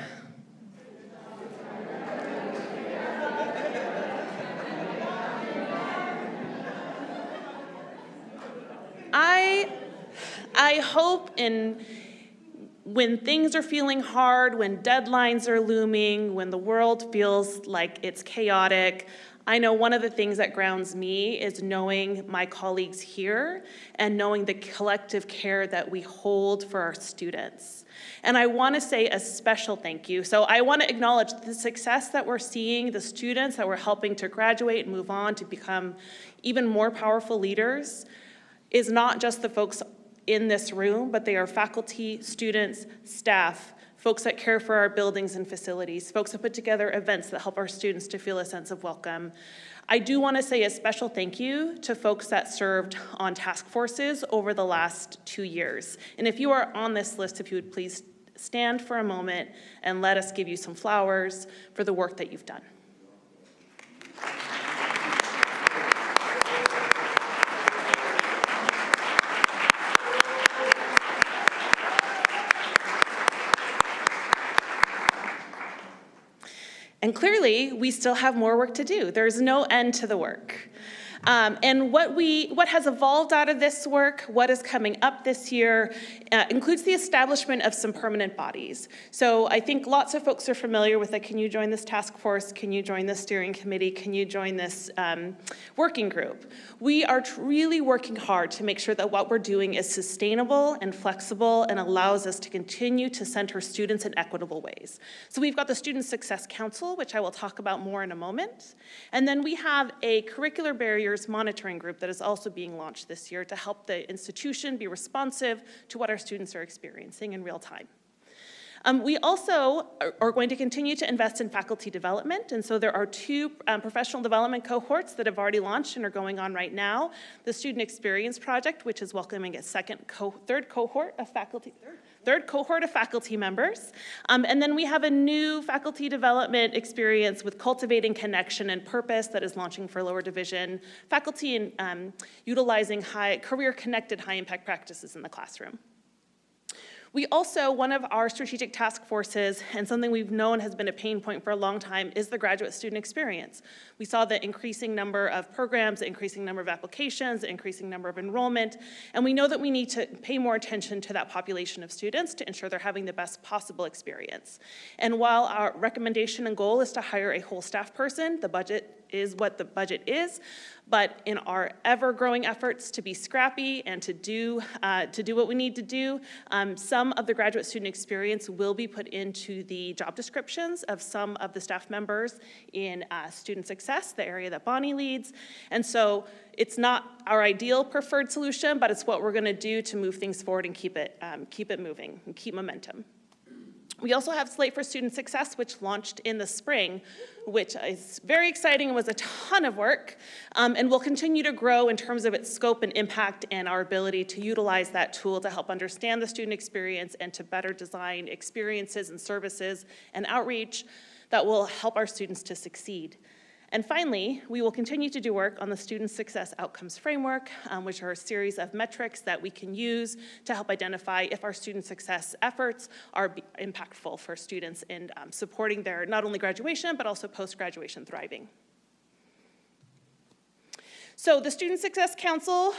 Speaker 10: I hope when things are feeling hard, when deadlines are looming, when the world feels like it's chaotic, I know one of the things that grounds me is knowing my colleagues here and knowing the collective care that we hold for our students. And I want to say a special thank you. So I want to acknowledge the success that we're seeing, the students that we're helping to graduate and move on to become even more powerful leaders, is not just the folks in this room, but they are faculty, students, staff, folks that care for our buildings and facilities, folks that put together events that help our students to feel a sense of welcome. I do want to say a special thank you to folks that served on task forces over the last 2 years. And if you are on this list, if you would please stand for a moment and let us give you some flowers for the work that you've done. And clearly, we still have more work to do. There's no end to the work. And what has evolved out of this work, what is coming up this year, includes the establishment of some permanent bodies. So I think lots of folks are familiar with it. Can you join this task force? Can you join this steering committee? Can you join this working group? We are really working hard to make sure that what we're doing is sustainable and flexible and allows us to continue to center students in equitable ways. So we've got the Student Success Council, which I will talk about more in a moment. And then we have a curricular barriers monitoring group that is also being launched this year to help the institution be responsive to what our students are experiencing in real time. We also are going to continue to invest in faculty development, and so there are 2 professional development cohorts that have already launched and are going on right now. The Student Experience Project, which is welcoming a third cohort of faculty members. And then we have a new faculty development experience with Cultivating Connection and Purpose that is launching for lower division faculty and utilizing career-connected high-impact practices in the classroom. We also, one of our strategic task forces, and something we've known has been a pain point for a long time, is the graduate student experience. We saw the increasing number of programs, the increasing number of applications, the increasing number of enrollment, and we know that we need to pay more attention to that population of students to ensure they're having the best possible experience. And while our recommendation and goal is to hire a whole staff person, the budget is what the budget is, but in our ever-growing efforts to be scrappy and to do what we need to do, some of the graduate student experience will be put into the job descriptions of some of the staff members in student success, the area that Bonnie leads. And so it's not our ideal preferred solution, but it's what we're going to do to move things forward and keep it moving and keep momentum. We also have Slate for Student Success, which launched in the spring, which is very exciting and was a ton of work, and will continue to grow in terms of its scope and impact and our ability to utilize that tool to help understand the student experience and to better design experiences and services and outreach that will help our students to succeed. And finally, we will continue to do work on the Student Success Outcomes Framework, which are a series of metrics that we can use to help identify if our student success efforts are impactful for students in supporting their not only graduation, but also post-graduation thriving. So the Student Success Council,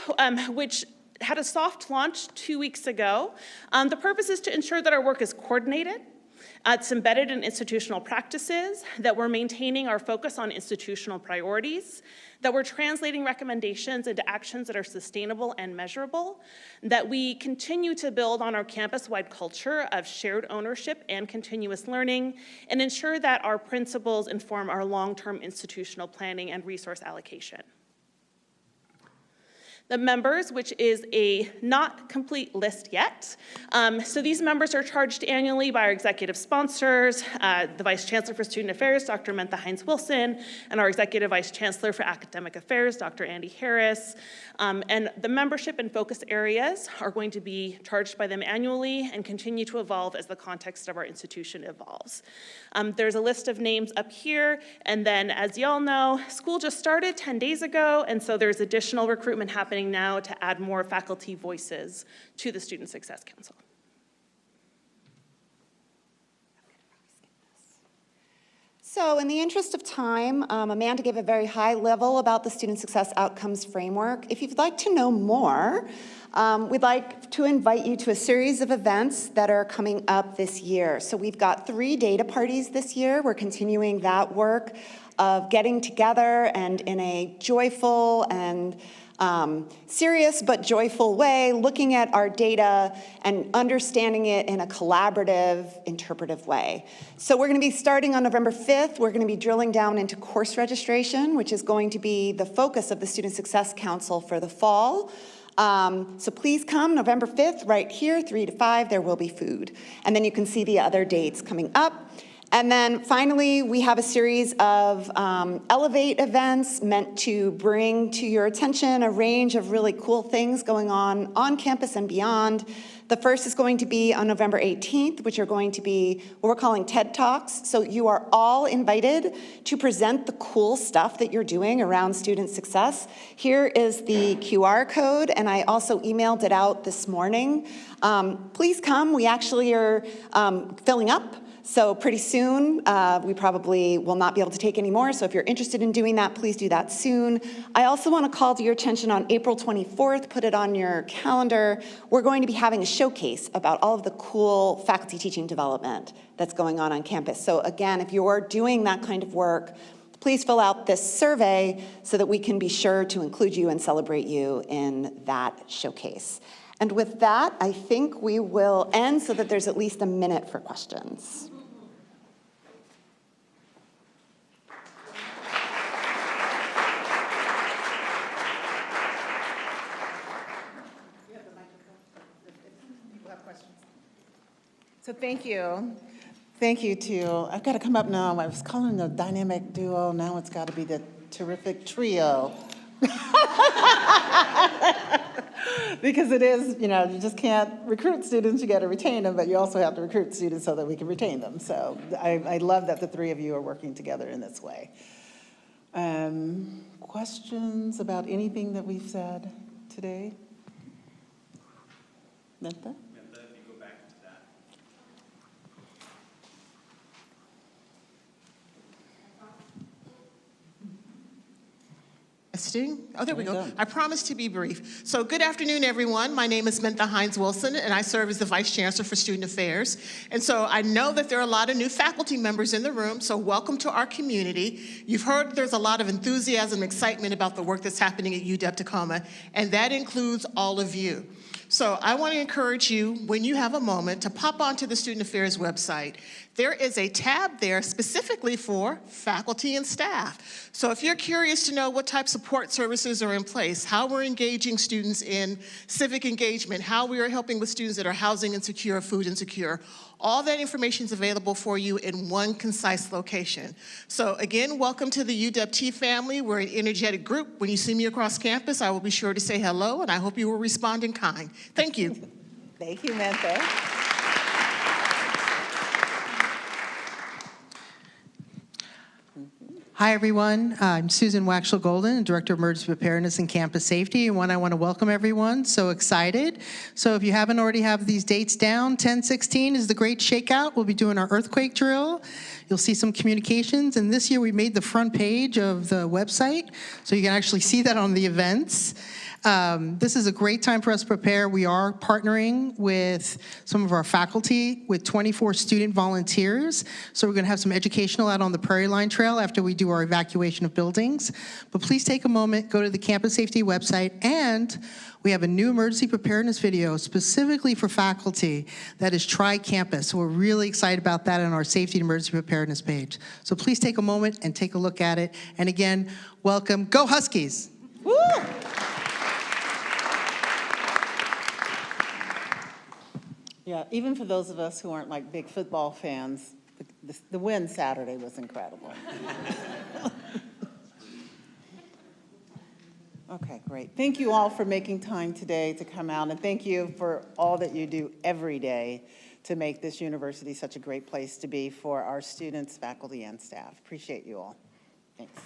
Speaker 10: which had a soft launch 2 weeks ago, the purpose is to ensure that our work is coordinated. It's embedded in institutional practices, that we're maintaining our focus on institutional priorities, that we're translating recommendations into actions that are sustainable and measurable, that we continue to build on our campus-wide culture of shared ownership and continuous learning, and ensure that our principles inform our long-term institutional planning and resource allocation. The members, which is a not complete list yet. So these members are charged annually by our executive sponsors, the Vice Chancellor for Student Affairs, Dr. Mentha Hines-Wilson, and our Executive Vice Chancellor for Academic Affairs, Dr. Andy Harris. And the membership and focus areas are going to be charged by them annually and continue to evolve as the context of our institution evolves. There's a list of names up here, and then as y'all know, school just started 10 days ago, and so there's additional recruitment happening now to add more faculty voices to the Student Success Council.
Speaker 14: So in the interest of time, Amanda gave a very high level about the Student Success Outcomes Framework. If you'd like to know more, we'd like to invite you to a series of events that are coming up this year. So we've got 3 data parties this year. We're continuing that work of getting together and in a joyful and serious but joyful way, looking at our data and understanding it in a collaborative, interpretive way. So we're going to be starting on November 5th. We're going to be drilling down into course registration, which is going to be the focus of the Student Success Council for the fall. So please come November 5th, right here, 3 to 5, there will be food. And then you can see the other dates coming up. And then finally, we have a series of Elevate events meant to bring to your attention a range of really cool things going on campus and beyond. The first is going to be on November 18th, which are going to be what we're calling TED Talks. So you are all invited to present the cool stuff that you're doing around student success. Here is the QR code, and I also emailed it out this morning. Please come. We actually are filling up. So pretty soon, we probably will not be able to take any more. So if you're interested in doing that, please do that soon. I also want to call to your attention on April 24th, put it on your calendar. We're going to be having a showcase about all of the cool faculty teaching development that's going on campus. So again, if you're doing that kind of work, please fill out this survey so that we can be sure to include you and celebrate you in that showcase. And with that, I think we will end so that there's at least a minute for questions.
Speaker 1: So thank you. Thank you to, I've got to come up now. I was calling the dynamic duo. Now it's got to be the terrific trio. Because it is, you know, you just can't recruit students, you got to retain them, but you also have to recruit students so that we can retain them. So I love that the 3 of you are working together in this way. Questions about anything that we've said today? Mentha?
Speaker 15: Oh, there we go. I promise to be brief. So good afternoon, everyone. My name is Mentha Hines-Wilson, and I serve as the Vice Chancellor for Student Affairs. And so I know that there are a lot of new faculty members in the room, so welcome to our community. You've heard there's a lot of enthusiasm and excitement about the work that's happening at UW Tacoma, and that includes all of you. So I want to encourage you, when you have a moment, to pop onto the Student Affairs website. There is a tab there specifically for faculty and staff. So if you're curious to know what type of support services are in place, how we're engaging students in civic engagement, how we are helping with students that are housing insecure, food insecure, all that information is available for you in one concise location. So again, welcome to the UWT family. We're an energetic group. When you see me across campus, I will be sure to say hello, and I hope you will respond in kind. Thank you.
Speaker 1: Thank you, Mentha.
Speaker 16: Hi, everyone. I'm Susan Waxel-Golden, Director of Emergency Preparedness and Campus Safety. And I want to welcome everyone. So excited. So if you haven't already have these dates down, 10/16 is the Great Shakeout. We'll be doing our earthquake drill. You'll see some communications. And this year we made the front page of the website, so you can actually see that on the events. This is a great time for us to prepare. We are partnering with some of our faculty with 24 student volunteers. So we're going to have some educational out on the Prairie Line Trail after we do our evacuation of buildings. But please take a moment, go to the Campus Safety website, and we have a new emergency preparedness video specifically for faculty that is Tri-Campus. So we're really excited about that on our Safety and Emergency Preparedness page. So please take a moment and take a look at it. And again, welcome. Go Huskies!
Speaker 1: Woo! Yeah, even for those of us who aren't like big football fans, the win Saturday was incredible. Okay, great. Thank you all for making time today to come out, and thank you for all that you do every day to make this university such a great place to be for our students, faculty, and staff. Appreciate you all. Thanks.